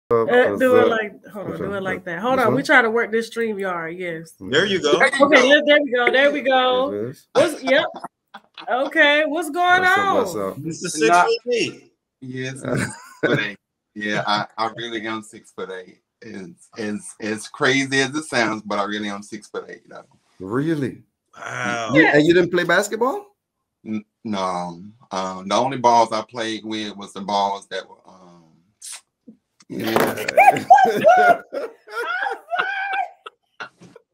Do it like, hold on, do it like that. Hold on, we try to work this StreamYard. Yes. There you go. Okay, there we go. There we go. Yep. Okay, what's going on? Mr. 6'8". Yes, 6'8". Yeah, I really am 6'8". It's crazy as it sounds, but I really am 6'8". Though. Really? Wow. And you didn't play basketball? No. The only balls I played with was the balls that were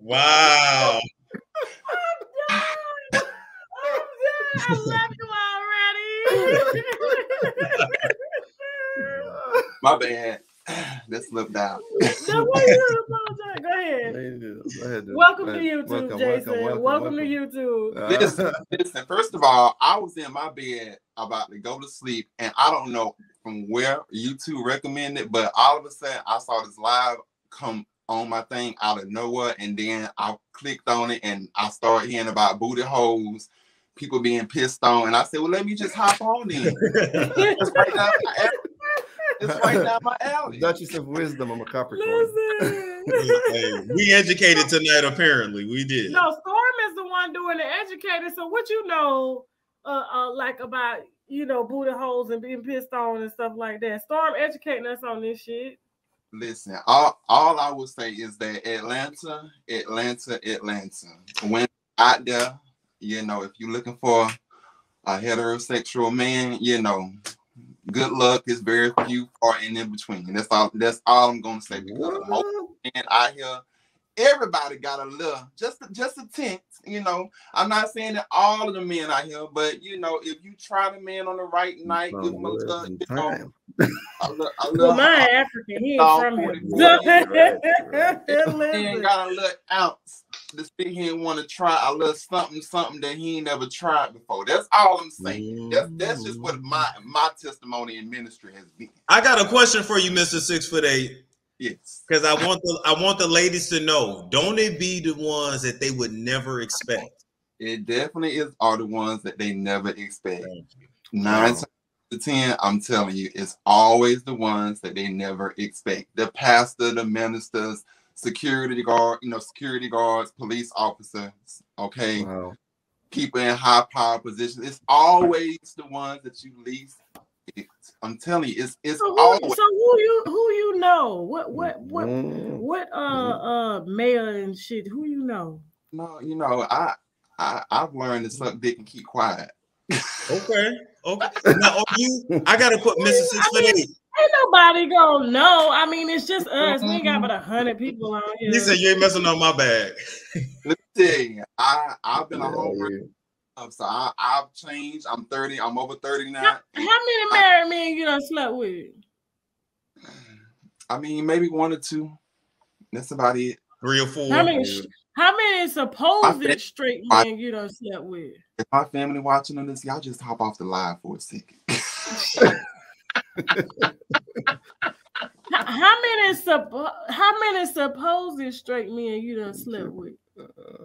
Wow. I love you already. My bad. That slipped out. No, why you apologize? Go ahead. Welcome to YouTube, Jason. Welcome to YouTube. Listen, first of all, I was in my bed about to go to sleep, and I don't know from where YouTube recommended, but all of a sudden I saw this live come on my thing out of nowhere, and then I clicked on it, and I started hearing about booty holes, people being pissed on, and I said, well, let me just hop on in. It's right down my alley. Duchess of Wisdom. I'm a Capricorn. Hey, we educated tonight, apparently. We did. No, Storm is the one doing the educated. So what you know, like about, booty holes and being pissed on and stuff like that. Storm educating us on this shit. Listen, all I will say is that Atlanta. When out there, if you're looking for a heterosexual man, good luck. Is very few far and in between. That's all I'm gonna say, because most men out here, everybody got a little, just a tint. I'm not saying that all of the men out here, but if you try the man on the right night, give him a little, well, my African, he ain't from here. He ain't got a little ounce to sit here and want to try a little something that he ain't never tried before. That's all I'm saying. That's just what my testimony in ministry has been. I got a question for you, Mr. 6'8". Yes. Because I want the ladies to know, don't it be the ones that they would never expect? It definitely are the ones that they never expect. 9 times out of 10, I'm telling you, it's always the ones that they never expect. The pastor, the ministers, security guards, police officers, okay? Wow. People in high power positions. It's always the ones that you least. I'm telling you, it's always. So who you know? What mayor and shit? Who you know? No, I've learned to suck dick and keep quiet. Okay. Now, I gotta put Mr. 6'8". Ain't nobody gonna know. I mean, it's just us. We ain't got but 100 people on here. He said you ain't messing on my bag. Let me tell you, I've been a home run. So I've changed. I'm 30. I'm over 30 now. How many married men you done slept with? I mean, maybe 1 or 2. That's about it. 3 or 4. How many supposed straight men you done slept with? If my family watching on this, y'all just hop off the live for a second. How many supposed straight men you done slept with?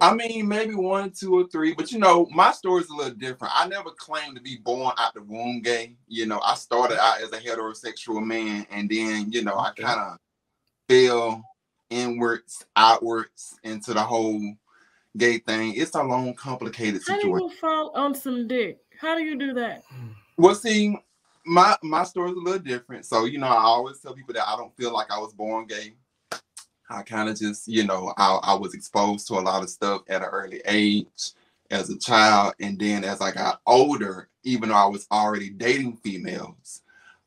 I mean, maybe 1, 2, or 3, but my story's a little different. I never claimed to be born out the womb gay. I started out as a heterosexual man, and then I kind of fell inwards, outwards into the whole gay thing. It's a long, complicated situation. How do you fall on some dick? How do you do that? Well, see, my story's a little different. So I always tell people that I don't feel like I was born gay. I kind of just, I was exposed to a lot of stuff at an early age as a child. And then as I got older, even though I was already dating females,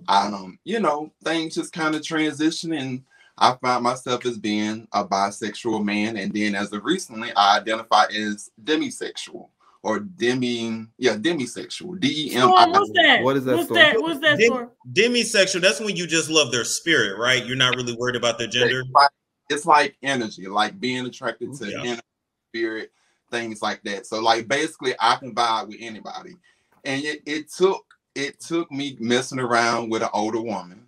things just kind of transitioned, and I found myself as being a bisexual man. And then as of recently, I identify as demisexual or demisexual. D-E-M-I. What's that? What is that? What's that for? Demisexual, that's when you just love their spirit, right? You're not really worried about their gender. It's like energy, like being attracted to energy, spirit, things like that. So basically I can vibe with anybody. And it took me messing around with an older woman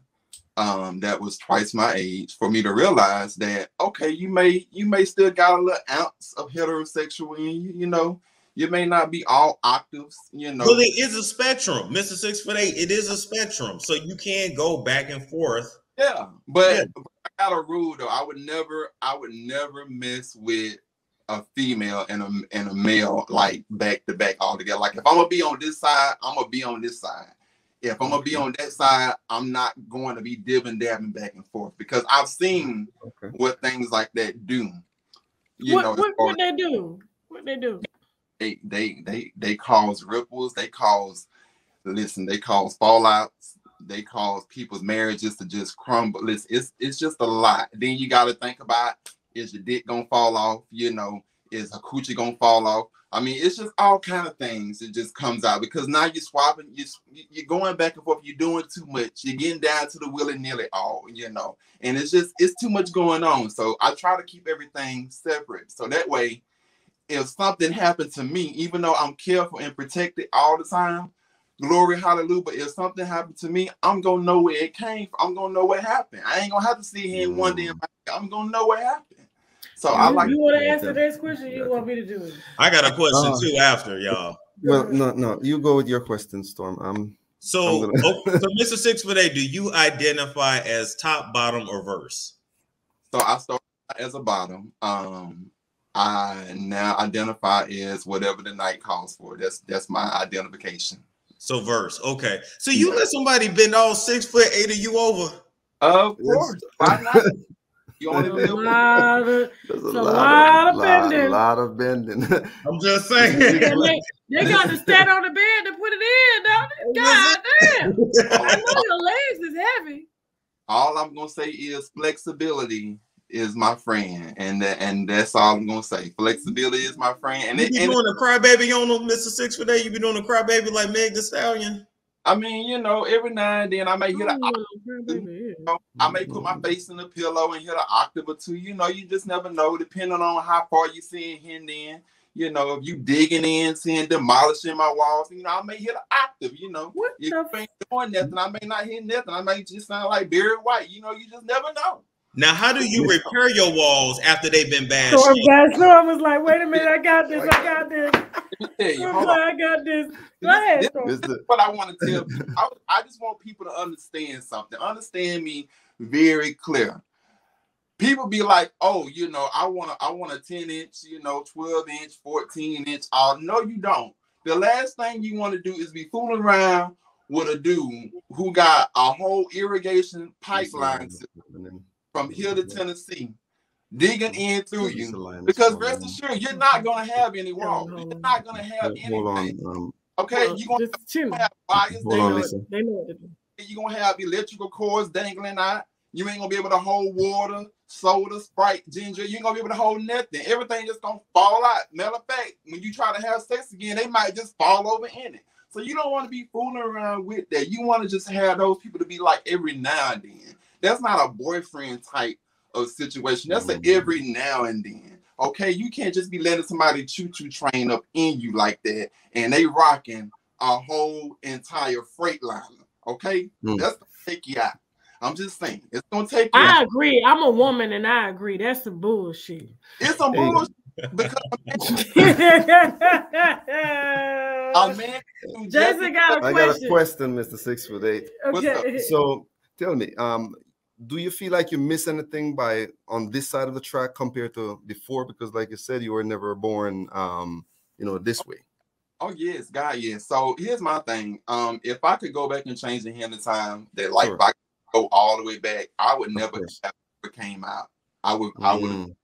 that was twice my age for me to realize that, okay, you may still got a little ounce of heterosexual in you, you may not be all octaves, Well, it is a spectrum, Mr. 6'8". It is a spectrum. So you can go back and forth Yeah, but Yeah. I got a rule though. I would never mess with a female and a male like back to back all together. Like if I'm gonna be on this side, I'm gonna be on this side. If I'm gonna be on that side, I'm not going to be dibbing dabbing back and forth because I've seen what things like that do. What they do? What they do? They cause ripples. They cause fallouts. They cause people's marriages to just crumble. It's just a lot. Then you got to think about, is your dick gonna fall off? Is a coochie gonna fall off? I mean, it's just all kind of things. It just comes out because now you're swapping. You're going back and forth. You're doing too much. You're getting down to the willy-nilly all, and it's too much going on. So I try to keep everything separate. So that way, if something happened to me, even though I'm careful and protected all the time, glory, hallelujah. But if something happened to me, I'm gonna know where it came from. I'm gonna know what happened. I ain't gonna have to sit here and wonder. I'm gonna know what happened. So I like. You want to answer this question? You want me to do it? I got a question too after y'all. Well, no. You go with your question, Storm. So Mr. 6'8", do you identify as top, bottom, or verse? So I started as a bottom. I now identify as whatever the night calls for. That's my identification. So verse, okay. So you let somebody bend all 6'8" of you over? Of course. Why not? You only live a lot of bending. A lot of bending. I'm just saying. They got to stand on the bed to put it in, don't they? God damn. I know your legs is heavy. All I'm gonna say is flexibility is my friend, and that's all I'm gonna say. Flexibility is my friend. And you be doing a crybaby on them, Mr. 6'8". You be doing a crybaby like Meg Thee Stallion. I mean, every now and then I may hit an octave. I may put my face in the pillow and hit an octave or two. You just never know, depending on how far you seeing him in. If you digging in, seeing demolishing my walls, I may hit an octave. If you ain't doing nothing, I may not hit nothing. I may just sound like Barry White. You just never know. Now, how do you repair your walls after they've been bashed? Storm was like, wait a minute, I got this. Let me tell you, I got this. Go ahead, this is what I want to tell people. I just want people to understand something. Understand me very clear. People be like, oh, I want a 10-inch, 12-inch, 14-inch. No, you don't. The last thing you want to do is be fooling around with a dude who got a whole irrigation pipeline system from here to Tennessee, digging in through you, because rest assured, you're not going to have any walls. You're not going to have anything. Okay, you're going to have wires down. They know what to do. You're going to have electrical cords dangling out. You ain't going to be able to hold water, soda, Sprite, ginger. You ain't going to be able to hold nothing. Everything just going to fall out. Matter of fact, when you try to have sex again, they might just fall over in it. So you don't want to be fooling around with that. You want to just have those people to be like every now and then. That's not a boyfriend type of situation. That's an every now and then. Okay, you can't just be letting somebody choo-choo train up in you like that, and they rocking a whole entire freight liner. Okay, that's gonna take you out. I'm just saying, it's gonna take you out. I agree. I'm a woman, and I agree. That's some bullshit. It's some bullshit because Jason got a question. I got a question, Mr. 6'8". Okay. So tell me, do you feel like you miss anything on this side of the track compared to before? Because like you said, you were never born, this way. Oh yes, God, yes. So here's my thing. If I could go back and change the hand of time, that like if I could go all the way back, I would never have ever came out. I would. You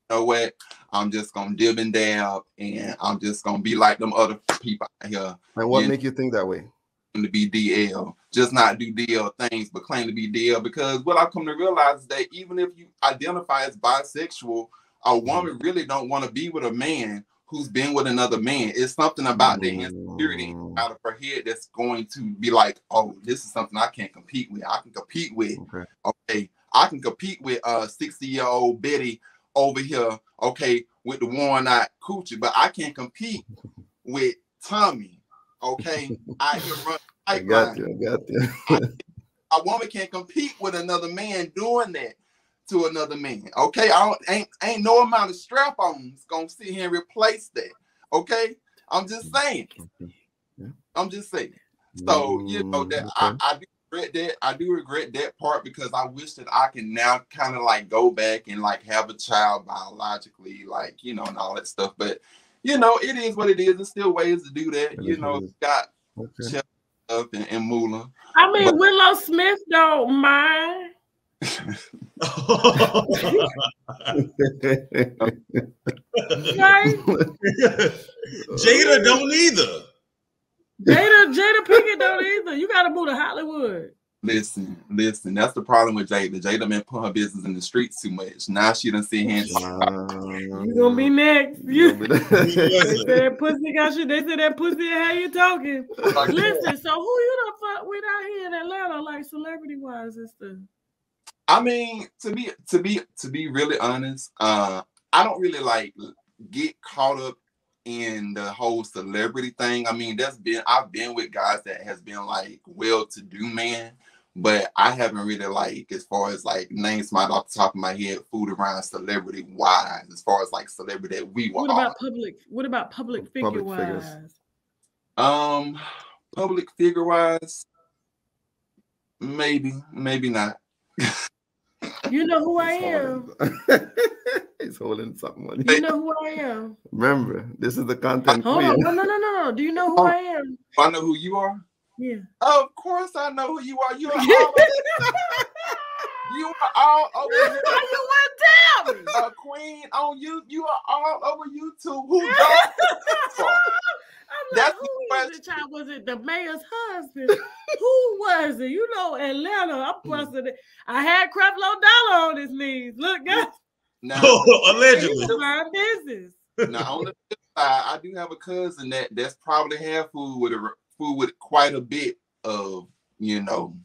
know what? I'm just gonna dib and dab, and I'm just gonna be like them other people out here. And what make you think that way? To be DL, just not do DL things, but claim to be DL. Because what I've come to realize is that even if you identify as bisexual, a woman really don't want to be with a man who's been with another man. It's something about the insecurity out of her head that's going to be like, oh, this is something I can't compete with. I can compete with. Okay, I can compete with 60-year-old Betty over here. Okay, with the worn-out coochie, but I can't compete with Tommy. Okay, I got you. A woman can't compete with another man doing that to another man. Okay, ain't no amount of strap-ons gonna sit here and replace that. Okay, I'm just saying. I'm just saying. So that I do regret that. I do regret that part because I wish that I can now kind of like go back and like have a child biologically, like, you know, and all that stuff. But, you know, it is what it is. There's still ways to do that. You know, got stuff and Moolah. I mean, Willow Smith don't mind. Right? Jada don't either. Jada Pinkett don't either. You gotta move to Hollywood. Listen. That's the problem with Jada. Jada been putting her business in the streets too much. Now she done sit here and You gonna be next. They said that pussy got you. They said that pussy how you talking. Listen, so who you done fuck with out here in Atlanta, like celebrity wise and stuff? I mean, to be really honest, I don't really like get caught up in the whole celebrity thing. I mean, I've been with guys that has been like well-to-do man, but I haven't really like, as far as like names off the top of my head, food around celebrity wise, as far as like celebrity that we were. What about public figure wise? Public figure wise, maybe not. You know who I am. He's holding something. You know who I am. Remember, this is the content. Hold on. No. Do you know who I am? I know who you are. Yeah. Of course, I know who you are. You are all over. Why you wouldn't tell me? Queen on you. You are all over YouTube. Who don't? I'm like, who is the child? Was it the mayor's husband? Who was it? You know, Atlanta. I'm busting it. I had Creflo Dollar on his knees. Look, guys. Now, allegedly. My business. Now, on the flip side, I do have a cousin that's probably had food with quite a bit of, you know,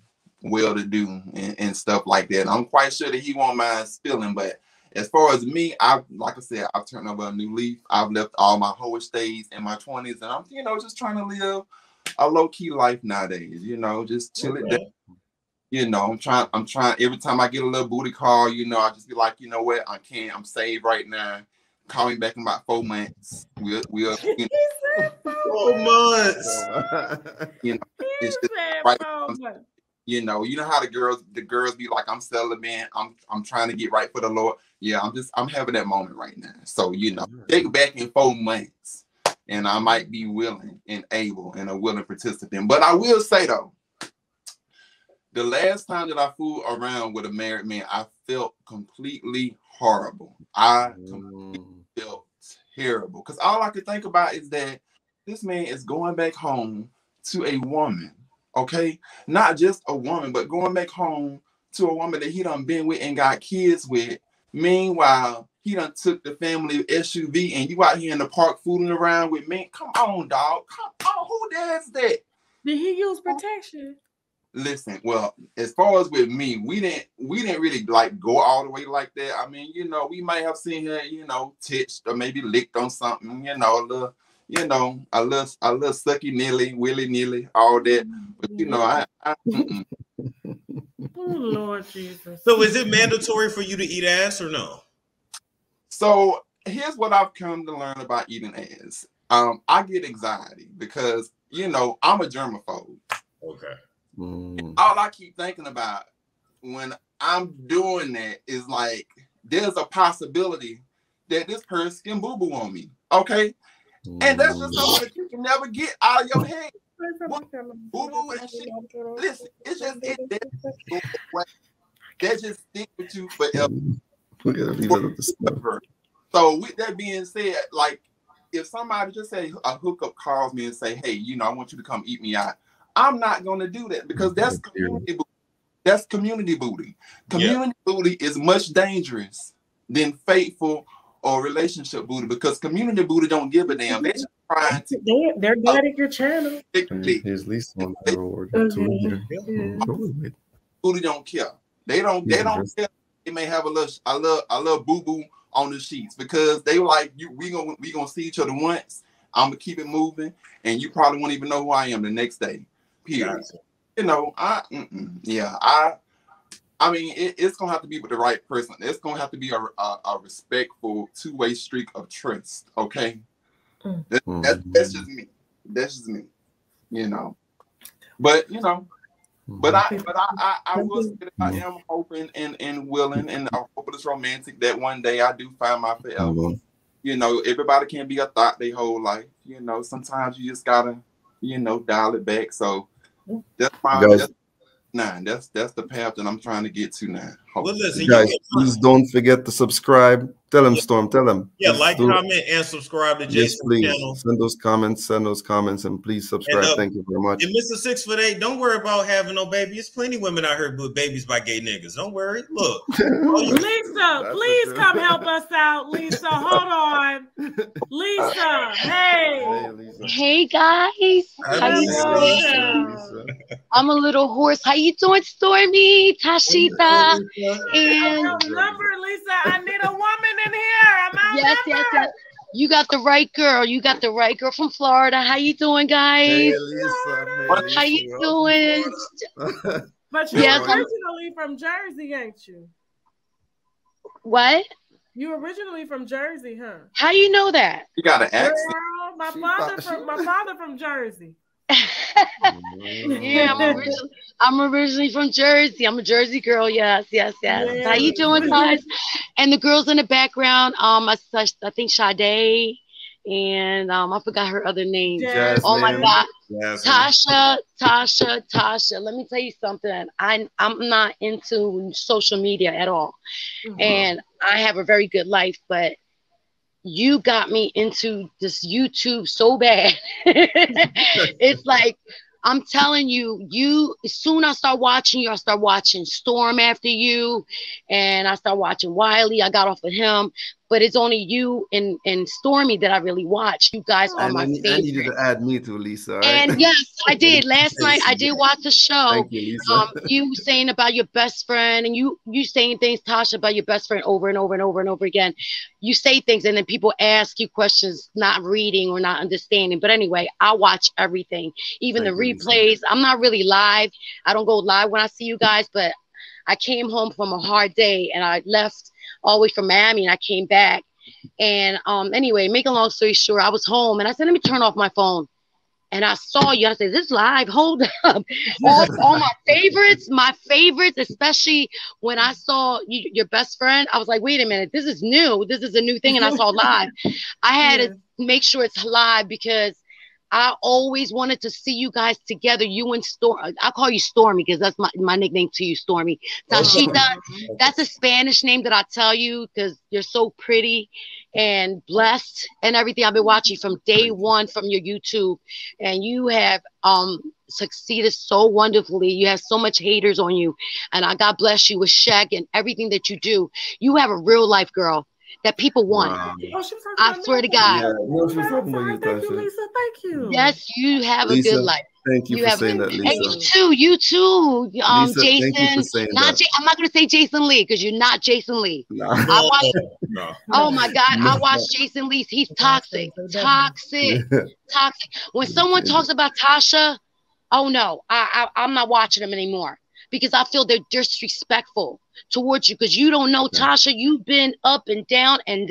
well-to-do and stuff like that. And I'm quite sure that he won't mind spilling, but as far as me, like I said, I've turned over a new leaf. I've left all my hoish days in my 20s, and I'm, you know, just trying to live a low-key life nowadays. You know, just chill it down. You know, I'm trying. Every time I get a little booty call, you know, I just be like, you know what, I'm saved right now. Call me back in about 4 months. We'll you know, 4 months. You know, it's just right. You know how the girls be like, I'm celibate, I'm trying to get right for the Lord. Yeah, I'm having that moment right now. So, you know, take back in 4 months, and I might be willing and able and a willing participant. But I will say though, the last time that I fooled around with a married man, I felt completely horrible. I completely felt terrible because all I could think about is that this man is going back home to a woman. Okay, not just a woman, but going back home to a woman that he done been with and got kids with. Meanwhile, he done took the family SUV and you out here in the park fooling around with men. Come on, dog. Come on. Who does that? Did he use protection? Listen, well, as far as with me, we didn't really like go all the way like that. I mean, you know, we might have seen her, you know, touched or maybe licked on something, you know, a little sucky nilly, willy nilly, all that. But you know, I Oh Lord Jesus. So is it mandatory for you to eat ass or no? So here's what I've come to learn about eating ass. I get anxiety because, you know, I'm a germaphobe. Okay. All I keep thinking about when I'm doing that is like, there's a possibility that this person can boo-boo on me. Okay. And that's just something that you can never get out of your head. Boo-boo and shit. Listen, it's just that just stick with you forever. So with that being said, like if somebody just say a hookup calls me and say, hey, you know, I want you to come eat me out, I'm not gonna do that because that's community booty. That's community booty. Community booty is much dangerous than faithful or relationship booty because community booty don't give a damn. They're just trying to. They're bad at your channel. His least on the road. Booty don't care. They don't care. They may have a little boo boo on the sheets because they like you. We gonna see each other once. I'm gonna keep it moving, and you probably won't even know who I am the next day. Period. Gotcha. You know, I mean, it's gonna have to be with the right person. It's gonna have to be a respectful two-way streak of trust. Okay, that's just me. That's just me. You know, but you know, But I will say that I am hoping and willing and hopeless romantic that one day I do find my forever. You know, everybody can't be a thought their whole life. You know, sometimes you just gotta, you know, dial it back. So that's that's the path that I'm trying to get to now. Well, listen, guys, please don't forget to subscribe. Tell them, Storm. Tell them. Yeah, like, comment, and subscribe to Jason's channel. Send those comments, and please subscribe. And, thank you very much. And Mr. 6'8", don't worry about having no baby. There's plenty of women out here with babies by gay niggas. Don't worry. Look, Lisa, please come help us out. Lisa, hold on. Lisa, hey. Lisa. Hey guys, how you doing? I'm a little hoarse. How you doing, Stormy, Tashita? And number, Lisa, I need a woman in here. Yes. You got the right girl. You got the right girl from Florida. How you doing, guys? Hey, Lisa. How you doing? But you're originally from Jersey, ain't you? What? You originally from Jersey, huh? How you know that? You got an accent. Girl, my father from Jersey. Yeah, I'm originally from Jersey. I'm a Jersey girl. Yes. Yeah. How you doing, guys? And the girls in the background, I think Sade, and I forgot her other name. Jasmine. Oh my God, Jasmine. Tasha. Let me tell you something. I'm not into social media at all, and I have a very good life, but you got me into this YouTube so bad. It's like, I'm telling you, as soon as I start watching you, I start watching Storm after you, and I start watching Wiley. I got off of him, but it's only you and Stormy that I really watch. You guys are my favorite. I needed to add me to Lisa. Right? And yes, I did. Last night I did watch the show. Thank you, Lisa. You saying about your best friend, and you saying things, Tasha, about your best friend over and over and over and over again. You say things, and then people ask you questions, not reading or not understanding. But anyway, I watch everything, even the replays. I'm not really live. I don't go live when I see you guys, but I came home from a hard day, and I left all the way from Miami, and I came back. And anyway, make a long story short, I was home, and I said, let me turn off my phone. And I saw you. I said, this live? Hold up. all my favorites, especially when I saw your best friend, I was like, wait a minute, this is new. This is a new thing. And I saw live. I had to make sure it's live because I always wanted to see you guys together. You and Stormy. I call you Stormy because that's my nickname to you, Stormy. Tashita, that's a Spanish name that I tell you because you're so pretty and blessed and everything. I've been watching from day one from your YouTube, and you have succeeded so wonderfully. You have so much haters on you, and I God bless you with Shaq and everything that you do. You have a real life girl that people want. Wow. I swear to God. Yeah, no, she's talking about you, Thank you, Lisa. Thank you. Yes, you have a good life. Thank you for saying that, Lisa. And you too. Lisa, Jason. thank you for saying that. I'm not going to say Jason Lee because you're not Jason Lee. No. Oh my God, I watched Jason Lee. He's toxic. When someone talks about Tasha, oh no, I'm not watching them anymore because I feel they're disrespectful towards you because you don't know, Tasha. You've been up and down and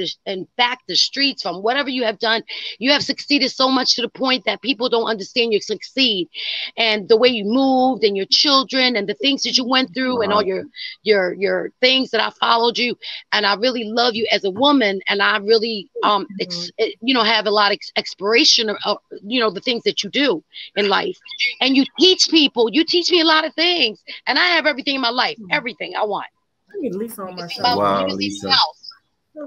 back the streets from whatever you have done. You have succeeded so much to the point that people don't understand you succeed, and the way you moved and your children and the things that you went through and all your things that I followed you, and I really love you as a woman, and I really have a lot of expiration of the things that you do in life, and you teach people. You teach me a lot of things, and I have everything in my life, everything I want. I need Lisa on my show. Wow, Lisa.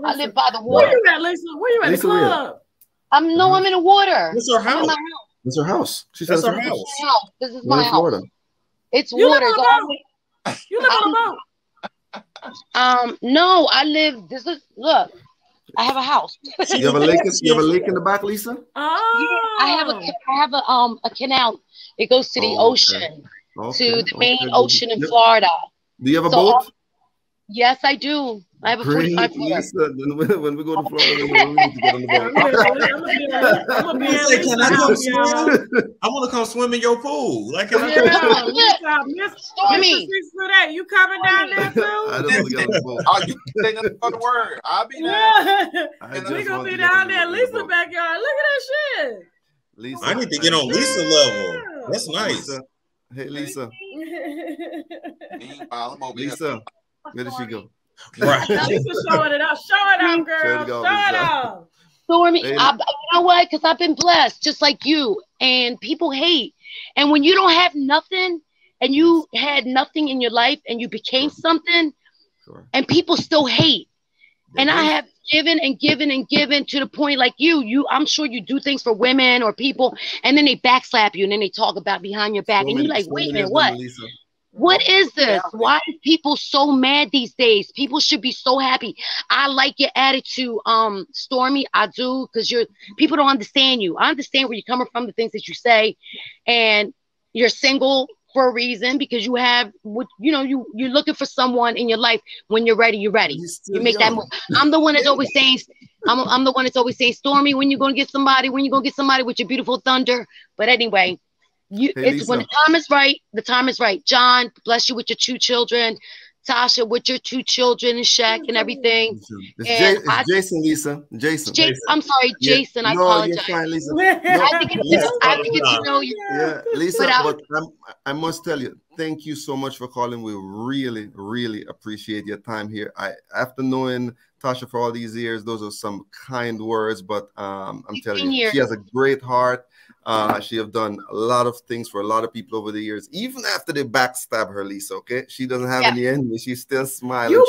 I live by the water. Where you at, Lisa? Where you at? Lisa, the club? I'm in the water. It's her house. It's her house. She That's says her house. This is my house. Florida. It's You water. live on a boat? You live on a boat? No, I live. Look. I have a house. You have a lake. You have a lake in the back, Lisa. Oh, I have a canal. It goes to the ocean, to the main ocean in Florida. Do you have a boat? Yes, I do. I have a 45 footer. Lisa, when we go to Florida, we need to get on the boat. I want to come swim in your pool. Like, Stormy, you coming down there too? I don't want to get on the boat. Oh, you say nothing but the word. I'll be there. We gonna be down there in Lisa's backyard. Look at that shit. Lisa, I need to get on Lisa level. That's nice. Lisa. Hey, Lisa. Meanwhile, I'm over Lisa, where did she go? Right. Lisa showing it up. Show it out, girl. Show it out. Stormy, you know what? Because I've been blessed, just like you. And people hate. And when you don't have nothing, and you had nothing in your life, and you became something, and people still hate. And I have given and given and given to the point, like you, I'm sure you do things for women or people, and then they backslap you, and then they talk about behind your back, and you're like, wait a minute, what? What is this? Why are people so mad these days? People should be so happy. I like your attitude, Stormy. I do, because people don't understand you. I understand where you're coming from, the things that you say, and you're single for a reason, because you have what you're looking for someone in your life. When you're ready, you're ready. You make that move. I'm the one that's always saying, I'm the one that's always saying, Stormy, when you gonna get somebody? When you gonna get somebody with your beautiful thunder? But anyway. It's when the time is right. The time is right. John, bless you with your 2 children. Tasha, with your 2 children, and Shaq and everything. It's Jason, Lisa. Jason. I'm sorry, Jason. I apologize. You're fine, Lisa. I have to get to know you. Yeah, Lisa, but I must tell you, thank you so much for calling. We really, really appreciate your time here. After knowing Tasha for all these years, those are some kind words, but I'm telling you, she has a great heart. She have done a lot of things for a lot of people over the years, even after they backstab her, Lisa. Okay, she doesn't have any enemy. She's still smiling. You